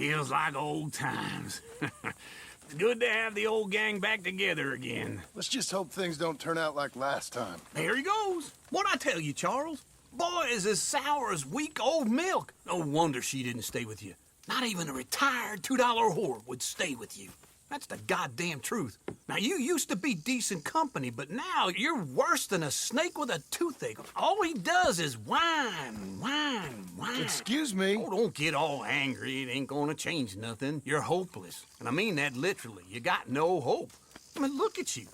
Feels like old times. It's good to have the old gang back together again. Let's just hope things don't turn out like last time. There he goes. What'd I tell you, Charles? Boy is as sour as week-old milk. No wonder she didn't stay with you. Not even a retired $2 whore would stay with you. That's the goddamn truth. Now, you used to be decent company, but now you're worse than a snake with a toothache. All he does is whine, whine, whine. Excuse me? Oh, don't get all angry. It ain't gonna change nothing. You're hopeless. And I mean that literally. You got no hope. I mean, look at you.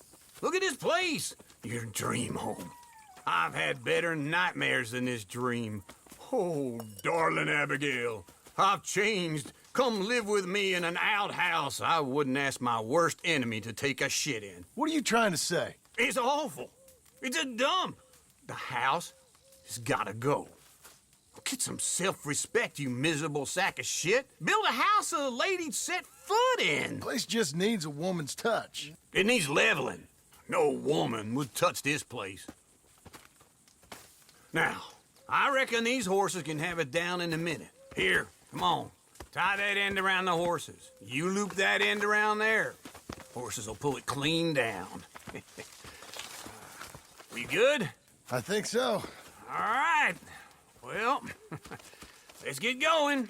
Look at this place. Your dream home. I've had better nightmares than this dream. Oh, darling Abigail, I've changed. Come live with me in an outhouse I wouldn't ask my worst enemy to take a shit in. What are you trying to say? It's awful. It's a dump. The house has gotta go. Get some self-respect, you miserable sack of shit. Build a house a lady'd set foot in. The place just needs a woman's touch. It needs leveling. No woman would touch this place. Now, I reckon these horses can have it down in a minute. Here, come on. Tie that end around the horses. You loop that end around there. Horses will pull it clean down. We good? I think so. All right. Well, let's get going.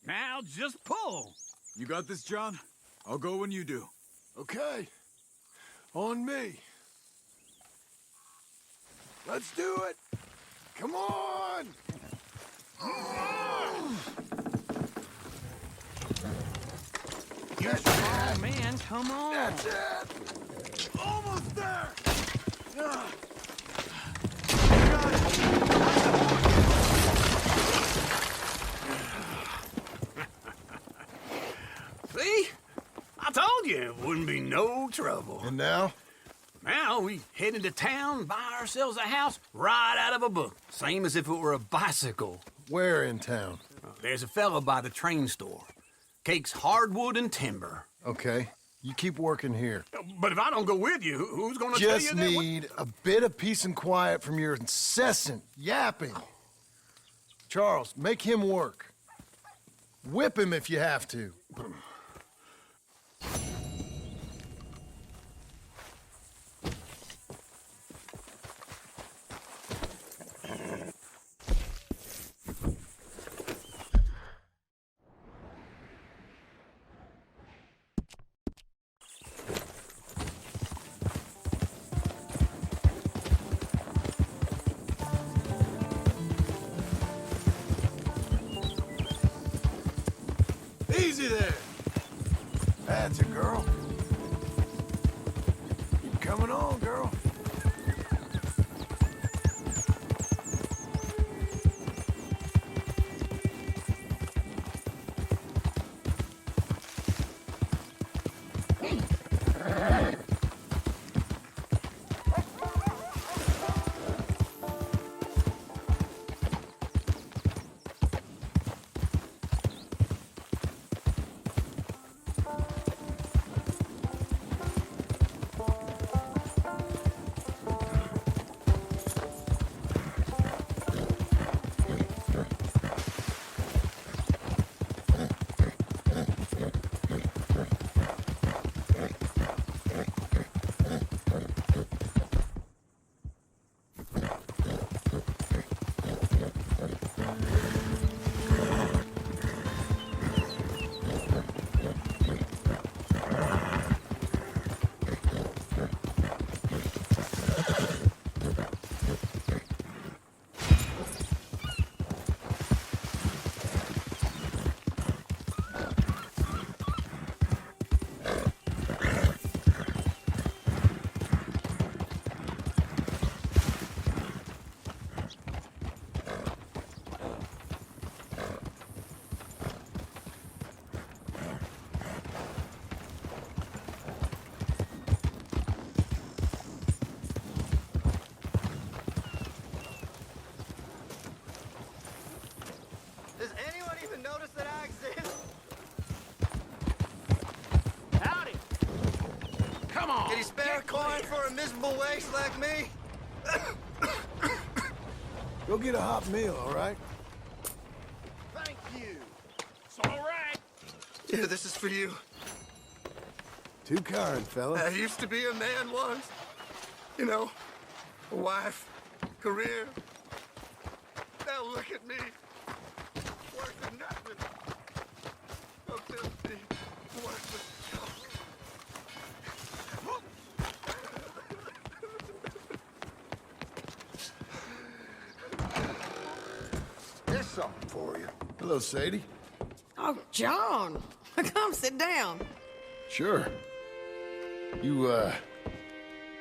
Now just pull. You got this, John? I'll go when you do. Okay. On me. Let's do it. Come on! You strong man, come on. That's it! Almost there! See? I told you it wouldn't be no trouble. And now? Now we head into town, buy ourselves a house right out of a book. Same as if it were a bicycle. Where in town? There's a fella by the train store. Cakes hardwood and timber. Okay. You keep working here. But if I don't go with you, who's gonna tell you Just that? need a bit of peace and quiet from your incessant yapping. Charles, make him work. Whip him if you have to. Easy there. That's a girl. Keep coming on, girl. Does anyone even notice that I exist? Howdy. Come on. Can you spare a coin for a miserable waste like me? Go get a hot meal, all right? Thank you. It's all right. Yeah, this is for you. Too kind, fella. I used to be a man once. You know, a wife, career. Now look at me. Worth of nothing. A filthy, worthless job. There's something for you. Hello, Sadie. Oh, John. Come sit down. Sure. You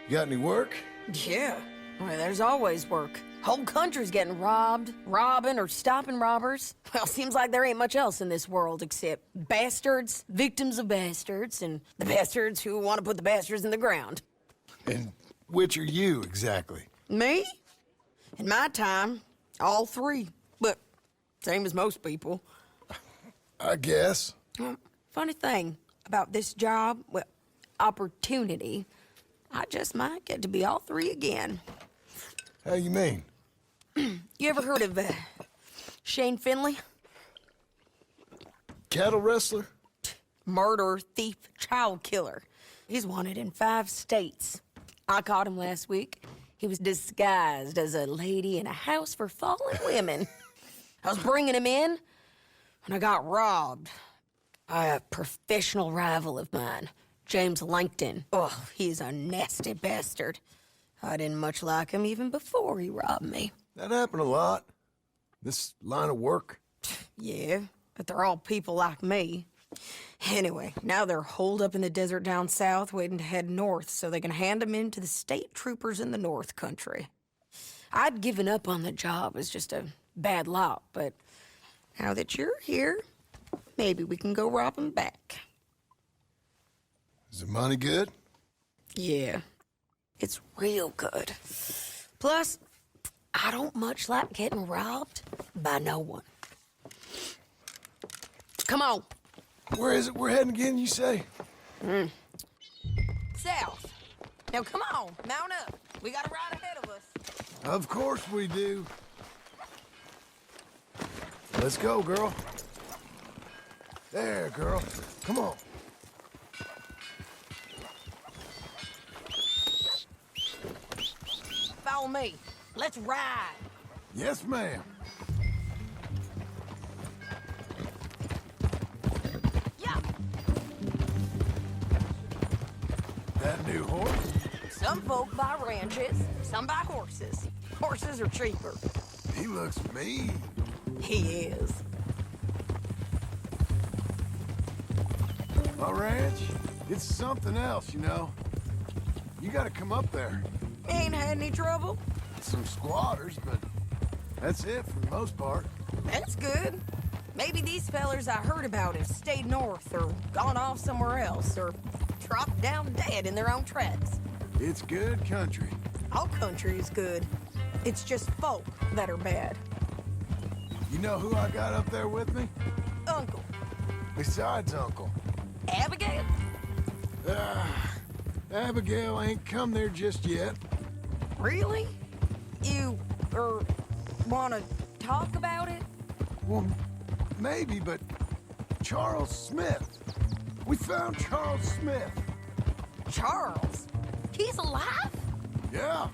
got any work? Yeah. Well, there's always work. Whole country's getting robbed, robbing, or stopping robbers. Well, seems like there ain't much else in this world except bastards, victims of bastards, and the bastards who want to put the bastards in the ground. And which are you, exactly? Me? In my time, all three. But same as most people. I guess. Funny thing about this job, well, opportunity, I just might get to be all three again. How you mean? You ever heard of Shane Finley? Cattle wrestler? Murderer, thief, child killer. He's wanted in 5 states. I caught him last week. He was disguised as a lady in a house for fallen women. I was bringing him in, and I got robbed by a professional rival of mine, James Langton. Oh, he's a nasty bastard. I didn't much like him even before he robbed me. That happened a lot. This line of work. Yeah, but they're all people like me. Anyway, now they're holed up in the desert down south, waiting to head north so they can hand them in to the state troopers in the north country. I'd given up on the job as just a bad lot, but now that you're here, maybe we can go rob them back. Is the money good? Yeah, it's real good. Plus, I don't much like getting robbed by no one. Come on. Where is it we're heading again, you say? South. Now come on, mount up. We got a ride ahead of us. Of course we do. Let's go, girl. There, girl. Come on. Follow me. Let's ride. Yes, ma'am. Yeah. That new horse? Some folk buy ranches, some buy horses. Horses are cheaper. He looks mean. He is. My ranch, it's something else, you know. You gotta come up there. Ain't had any trouble? Some squatters, but that's it for the most part. That's good. Maybe these fellers I heard about have stayed north or gone off somewhere else or dropped down dead in their own tracks. It's good country. All country is good. It's just folk that are bad. You know who I got up there with me? Uncle. Besides Uncle. Abigail? Abigail ain't come there just yet. Really? You, wanna talk about it? Well, maybe, but Charles Smith. We found Charles Smith. Charles? He's alive? Yeah.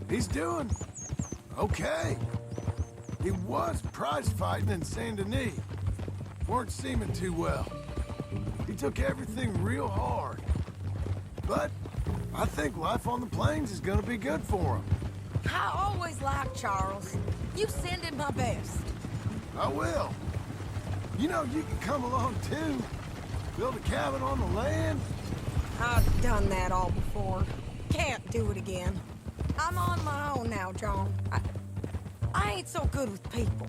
He's doing okay. He was prize fighting in Saint Denis. Weren't seeming too well. He took everything real hard. But I think life on the plains is gonna be good for him. I always liked Charles. You send him my best. I will. You know, you can come along too. Build a cabin on the land. I've done that all before. Can't do it again. I'm on my own now, John. I ain't so good with people.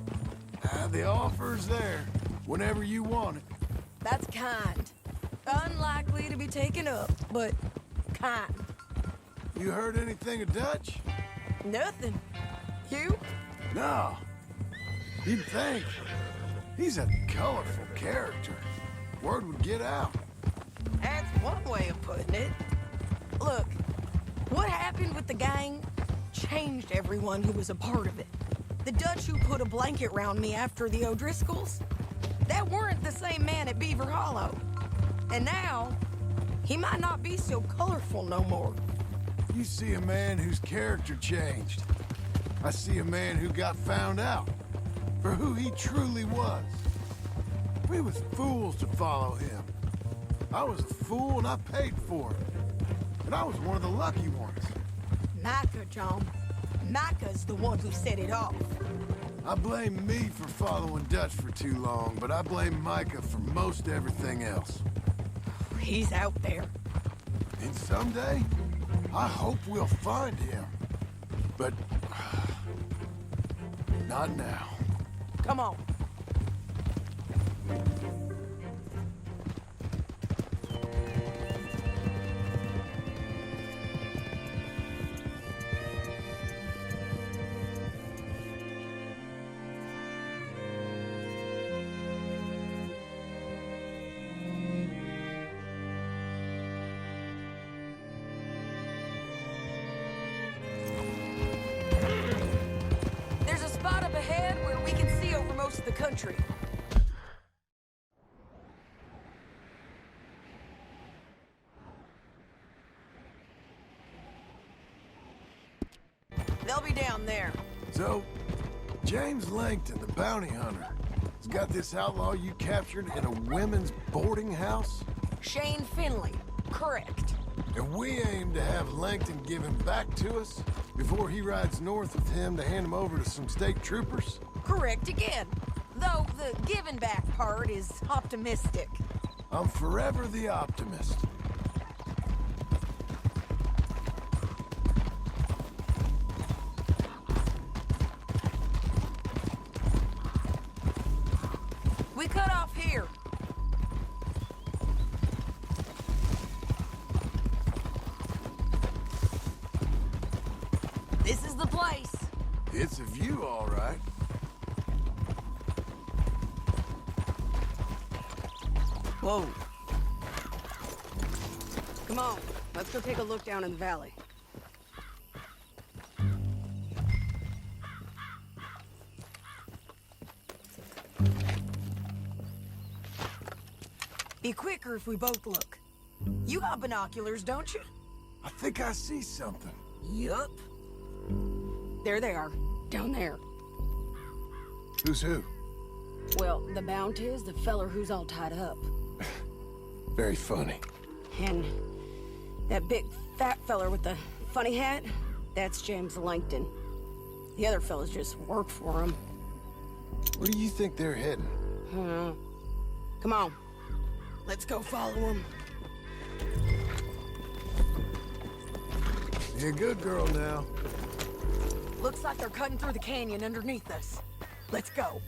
The offer's there whenever you want it. That's kind. Unlikely to be taken up, but kind. You heard anything of Dutch? Nothing. You? No. You'd think. He's a colorful character. Word would get out. That's one way of putting it. Look, what happened with the gang changed everyone who was a part of it. The Dutch who put a blanket round me after the O'Driscolls, they That weren't the same man at Beaver Hollow. And now, he might not be so colorful no more. You see a man whose character changed. I see a man who got found out for who he truly was. We was fools to follow him. I was a fool and I paid for it. And I was one of the lucky ones. Micah, John. Micah's the one who set it off. I blame me for following Dutch for too long, but I blame Micah for most everything else. He's out there. And someday, I hope we'll find him. But not now. Come on. There's a spot up ahead where we can see over most of the country. They'll be down there. So, James Langton, the bounty hunter, has got this outlaw you captured in a women's boarding house? Shane Finley. Correct. And we aim to have Langton give him back to us before he rides north with him to hand him over to some state troopers? Correct again. Though the giving back part is optimistic. I'm forever the optimist. We cut off here. This is the place. It's a view, all right. Whoa. Come on, let's go take a look down in the valley. Be quicker if we both look. You got binoculars, don't you? I think I see something. Yup. There they are, down there. Who's who? Well, the bounty is the feller who's all tied up. Very funny. And that big fat feller with the funny hat, that's James Langton. The other fellas just work for him. Where do you think they're heading? Come on. Let's go follow him. You're a good girl now. Looks like they're cutting through the canyon underneath us. Let's go.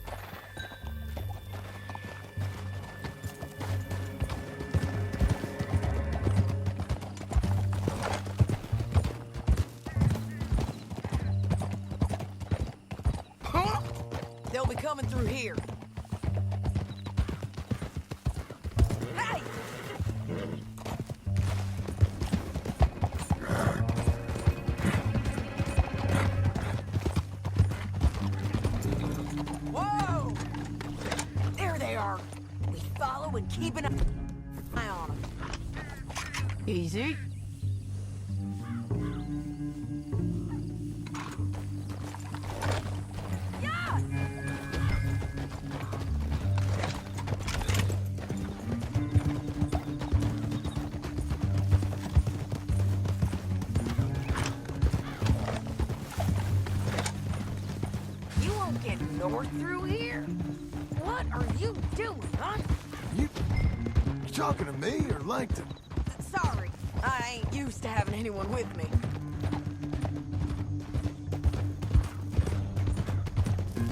Huh? They'll be coming through here. Hey! Whoa! There they are. We follow and keep an eye on them. Easy. Yeah! You won't get north through here? What are you doing, huh? You talking to me or Langton? Sorry, I ain't used to having anyone with me.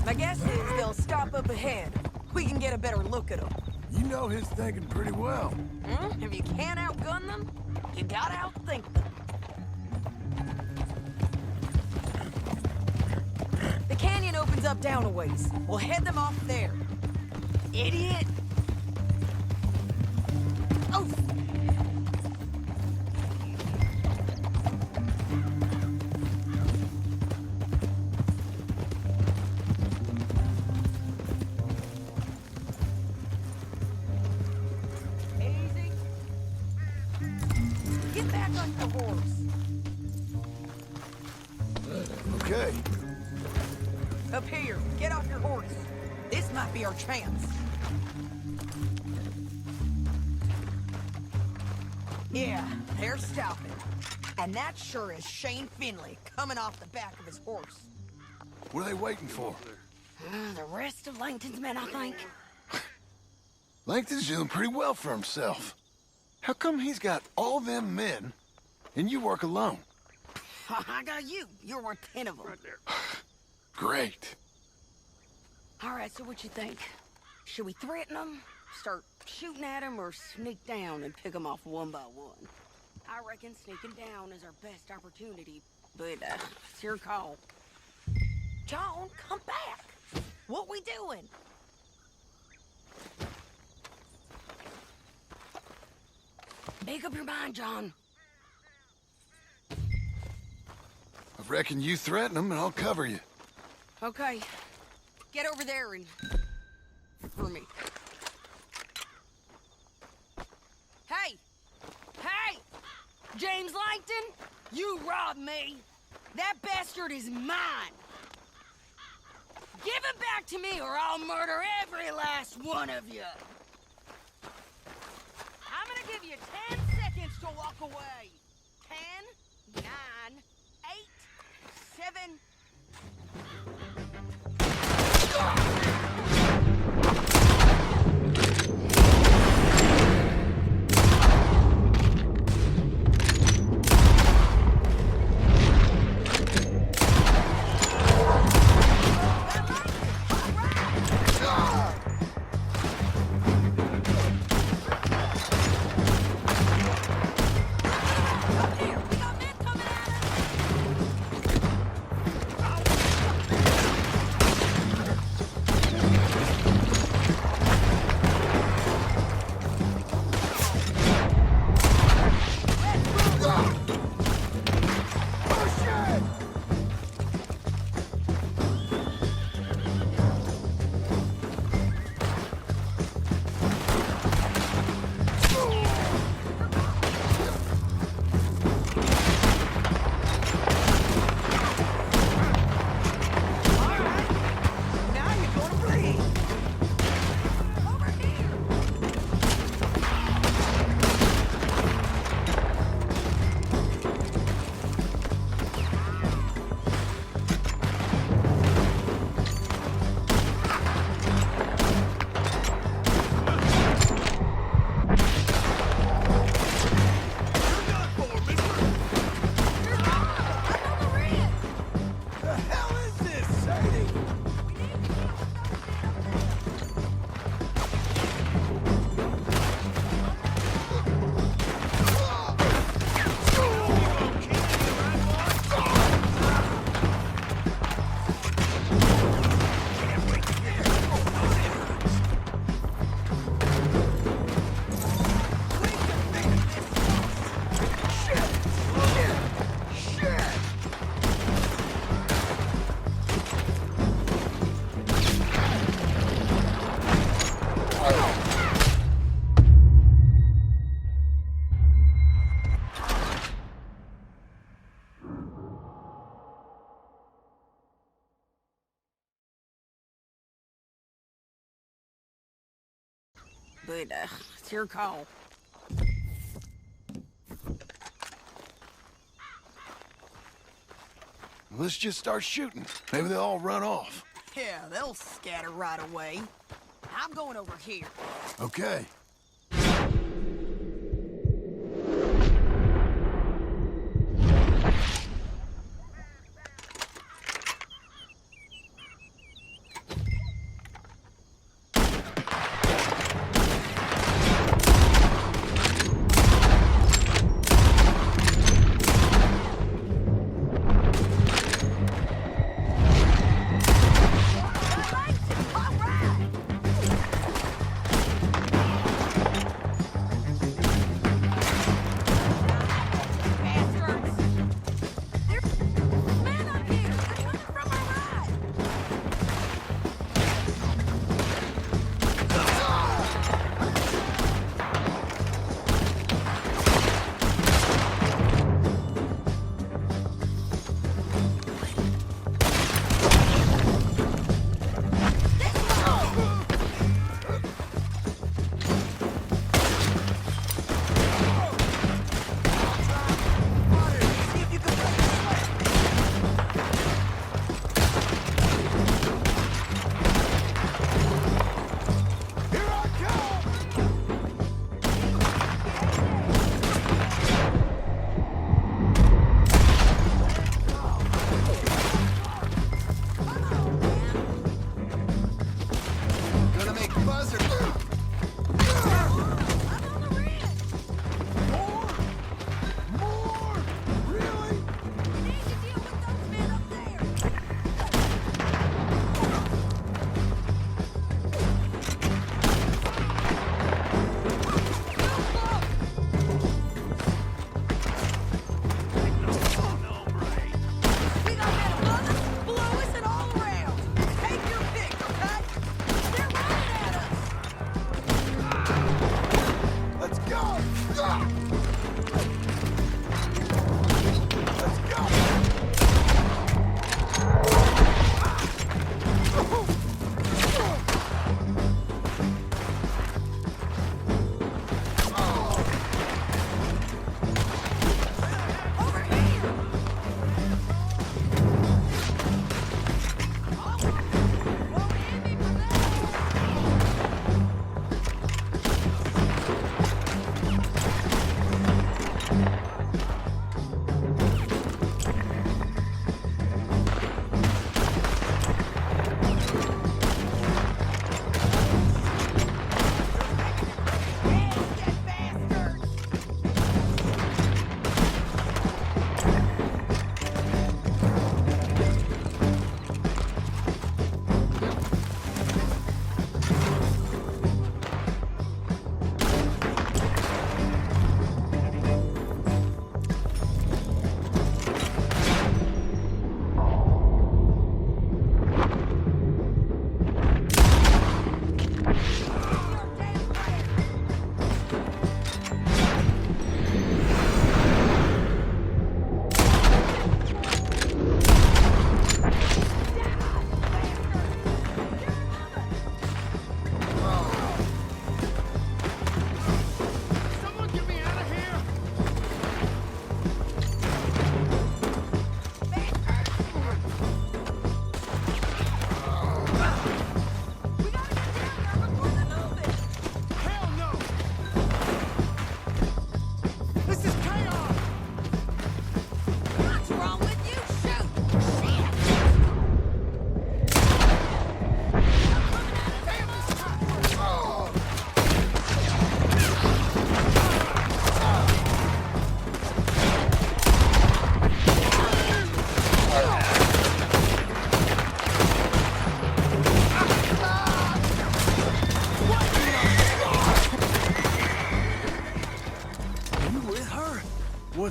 My guess is they'll stop up ahead. We can get a better look at them. You know his thinking pretty well. If you can't outgun them, you gotta outthink them. The canyon opens up down a ways. We'll head them off there. Idiot! Oh! here. Get off your horse. This might be our chance. Yeah, they're stopping. And that sure is Shane Finley coming off the back of his horse. What are they waiting for? The rest of Langton's men, I think. Langton's doing pretty well for himself. How come he's got all them men, and you work alone? I got you. You're worth 10 of them. Great. All right, so what you think? Should we threaten them, start shooting at them, or sneak down and pick them off one by one? I reckon sneaking down is our best opportunity, but it's your call. John, come back. What we doing? Make up your mind, John. I reckon you threaten them, and I'll cover you. Okay. Get over there and... for me. Hey! Hey! James Langton, you robbed me. That bastard is mine. Give him back to me or I'll murder every last one of you. I'm gonna give you 10 seconds to walk away. 10, 9, 8, 7... But, it's your call. Let's just start shooting. Maybe they'll all run off. Yeah, they'll scatter right away. I'm going over here. Okay. All right.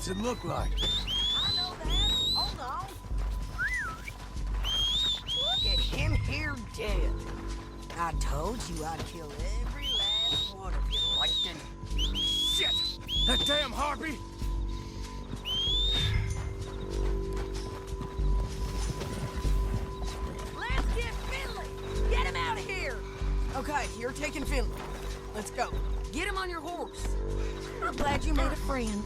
What's it look like? I know that. Hold on. Look at him here dead. I told you I'd kill every last one of you, Langton. Shit! That damn harpy! Let's get Finley! Get him out of here! Okay, you're taking Finley. Let's go. Get him on your horse. I'm glad you made a friend.